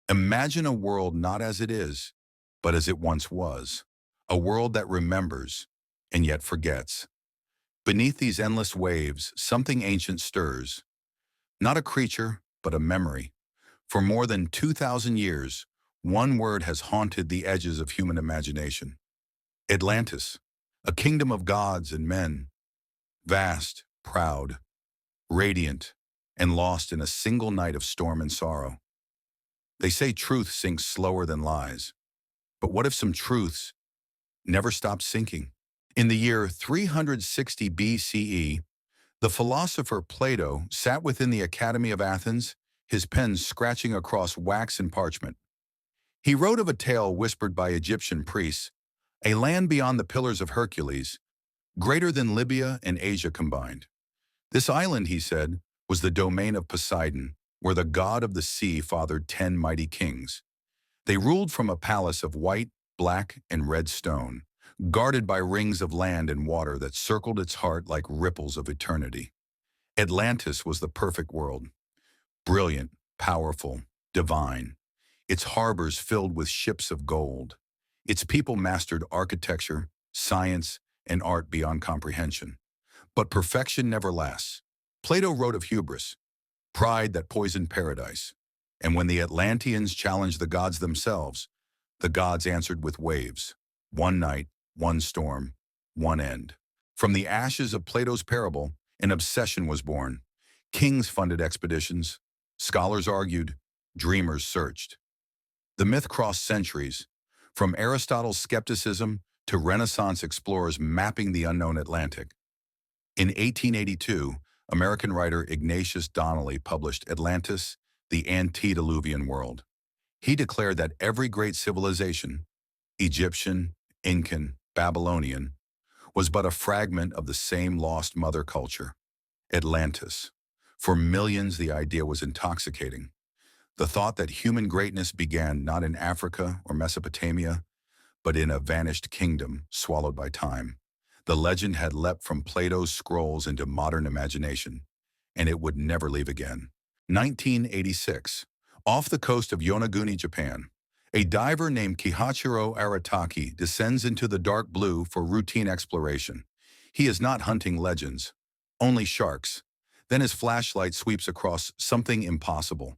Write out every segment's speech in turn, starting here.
Imagine a world not as it is, but as it once was. A world that remembers and yet forgets. Beneath these endless waves, something ancient stirs. Not a creature, but a memory. For more than 2,000 years, one word has haunted the edges of human imagination. Atlantis, a kingdom of gods and men, vast, proud, radiant, and lost in a single night of storm and sorrow. They say truth sinks slower than lies. But what if some truths never stopped sinking? In the year 360 BCE, the philosopher Plato sat within the Academy of Athens, his pen scratching across wax and parchment. He wrote of a tale whispered by Egyptian priests, a land beyond the Pillars of Hercules, greater than Libya and Asia combined. This island, he said, was the domain of Poseidon, where the god of the sea fathered 10 mighty kings. They ruled from a palace of white, black, and red stone, guarded by rings of land and water that circled its heart like ripples of eternity. Atlantis was the perfect world, brilliant, powerful, divine. Its harbors filled with ships of gold. Its people mastered architecture, science, and art beyond comprehension. But perfection never lasts. Plato wrote of hubris, pride that poisoned paradise. And when the Atlanteans challenged the gods themselves, the gods answered with waves. One night, one storm, one end. From the ashes of Plato's parable, an obsession was born. Kings funded expeditions, scholars argued, dreamers searched. The myth crossed centuries, from Aristotle's skepticism to Renaissance explorers mapping the unknown Atlantic. In 1882, American writer Ignatius Donnelly published Atlantis, the Antediluvian World. He declared that every great civilization, Egyptian, Incan, Babylonian, was but a fragment of the same lost mother culture, Atlantis. For millions, the idea was intoxicating. The thought that human greatness began not in Africa or Mesopotamia, but in a vanished kingdom swallowed by time. The legend had leapt from Plato's scrolls into modern imagination, and it would never leave again. 1986. Off the coast of Yonaguni, Japan, a diver named Kihachiro Arataki descends into the dark blue for routine exploration. He is not hunting legends, only sharks. Then his flashlight sweeps across something impossible.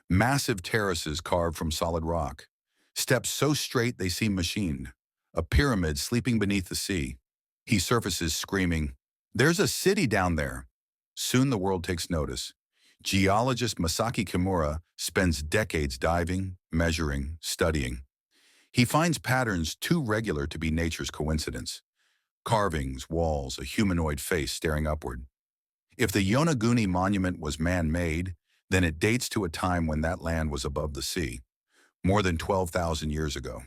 Massive terraces carved from solid rock. Steps so straight they seem machined. A pyramid sleeping beneath the sea. He surfaces screaming, "There's a city down there!" Soon the world takes notice. Geologist Masaki Kimura spends decades diving, measuring, studying. He finds patterns too regular to be nature's coincidence. Carvings, walls, a humanoid face staring upward. If the Yonaguni Monument was man-made, then it dates to a time when that land was above the sea, more than 12,000 years ago.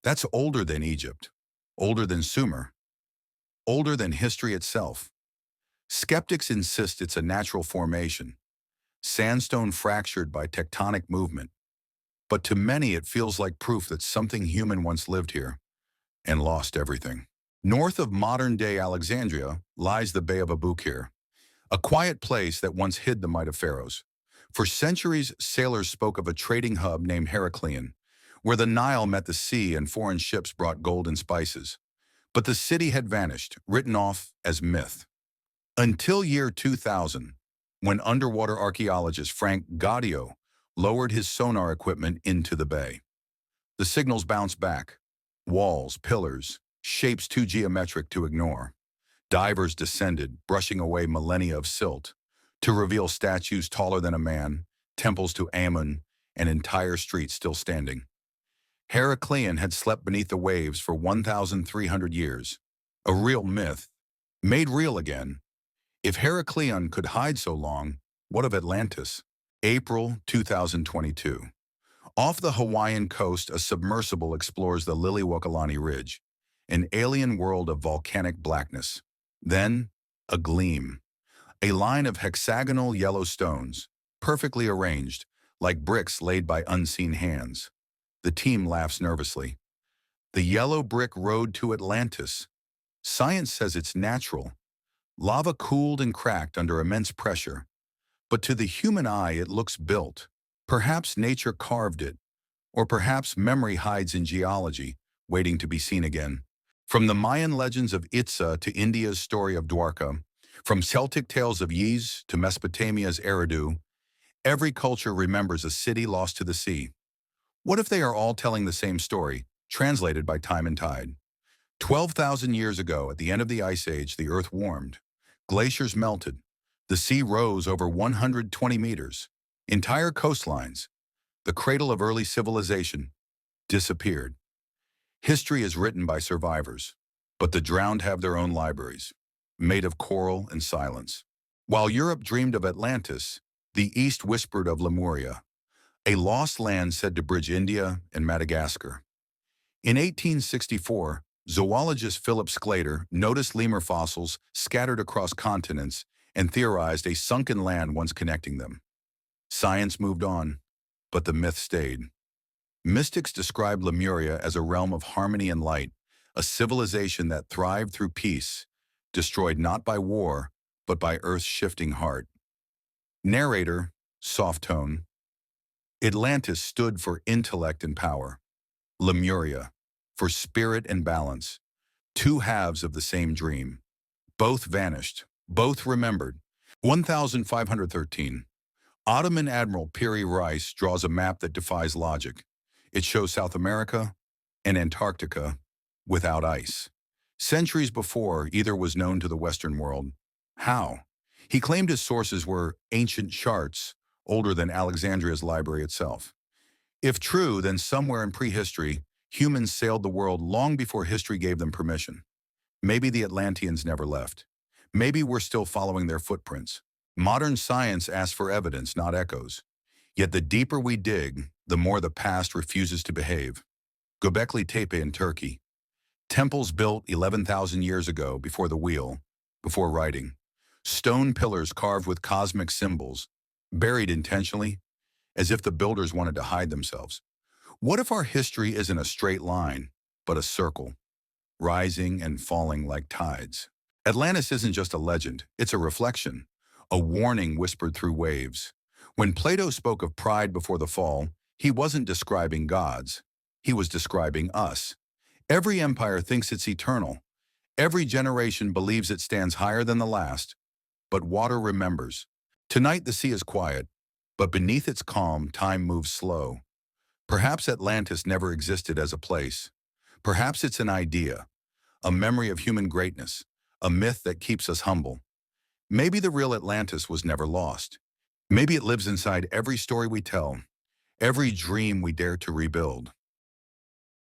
That's older than Egypt, older than Sumer, older than history itself. Skeptics insist it's a natural formation, sandstone fractured by tectonic movement. But to many it feels like proof that something human once lived here and lost everything. North of modern-day Alexandria lies the Bay of Abukir, a quiet place that once hid the might of pharaohs. For centuries, sailors spoke of a trading hub named Heracleion, where the Nile met the sea and foreign ships brought gold and spices. But the city had vanished, written off as myth. Until year 2000, when underwater archaeologist Frank Gaudio lowered his sonar equipment into the bay. The signals bounced back. Walls, pillars, shapes too geometric to ignore. Divers descended, brushing away millennia of silt, to reveal statues taller than a man, temples to Ammon, and entire streets still standing. Heracleion had slept beneath the waves for 1,300 years. A real myth, made real again. If Heracleion could hide so long, what of Atlantis? April 2022. Off the Hawaiian coast, a submersible explores the Liliuokalani Ridge, an alien world of volcanic blackness. Then, a gleam. A line of hexagonal yellow stones, perfectly arranged, like bricks laid by unseen hands. The team laughs nervously. The yellow brick road to Atlantis. Science says it's natural. Lava cooled and cracked under immense pressure. But to the human eye, it looks built. Perhaps nature carved it, Or perhaps memory hides in geology, waiting to be seen again. From the Mayan legends of Itza to India's story of Dwarka, from Celtic tales of Yiz to Mesopotamia's Eridu, every culture remembers a city lost to the sea. What if they are all telling the same story, translated by time and tide? 12,000 years ago, at the end of the Ice Age, the Earth warmed. Glaciers melted. The sea rose over 120 meters. Entire coastlines, the cradle of early civilization, disappeared. History is written by survivors, but the drowned have their own libraries, made of coral and silence. While Europe dreamed of Atlantis, the East whispered of Lemuria, a lost land said to bridge India and Madagascar. In 1864, zoologist Philip Sclater noticed lemur fossils scattered across continents and theorized a sunken land once connecting them. Science moved on, but the myth stayed. Mystics described Lemuria as a realm of harmony and light, a civilization that thrived through peace, destroyed not by war, but by Earth's shifting heart. Narrator, soft tone. Atlantis stood for intellect and power. Lemuria, for spirit and balance. Two halves of the same dream. Both vanished, both remembered. 1513. Ottoman Admiral Piri Reis draws a map that defies logic. It shows South America and Antarctica without ice. Centuries before either was known to the Western world. How? He claimed his sources were ancient charts, older than Alexandria's library itself. If true, then somewhere in prehistory, humans sailed the world long before history gave them permission. Maybe the Atlanteans never left. Maybe we're still following their footprints. Modern science asks for evidence, not echoes. Yet the deeper we dig, the more the past refuses to behave. Göbekli Tepe in Turkey. Temples built 11,000 years ago before the wheel, before writing. Stone pillars carved with cosmic symbols, buried intentionally, as if the builders wanted to hide themselves. What if our history isn't a straight line, but a circle, rising and falling like tides? Atlantis isn't just a legend, it's a reflection, a warning whispered through waves. When Plato spoke of pride before the fall, he wasn't describing gods, he was describing us. Every empire thinks it's eternal. Every generation believes it stands higher than the last. But water remembers. Tonight the sea is quiet, but beneath its calm, time moves slow. Perhaps Atlantis never existed as a place. Perhaps it's an idea, a memory of human greatness, a myth that keeps us humble. Maybe the real Atlantis was never lost. Maybe it lives inside every story we tell, every dream we dare to rebuild.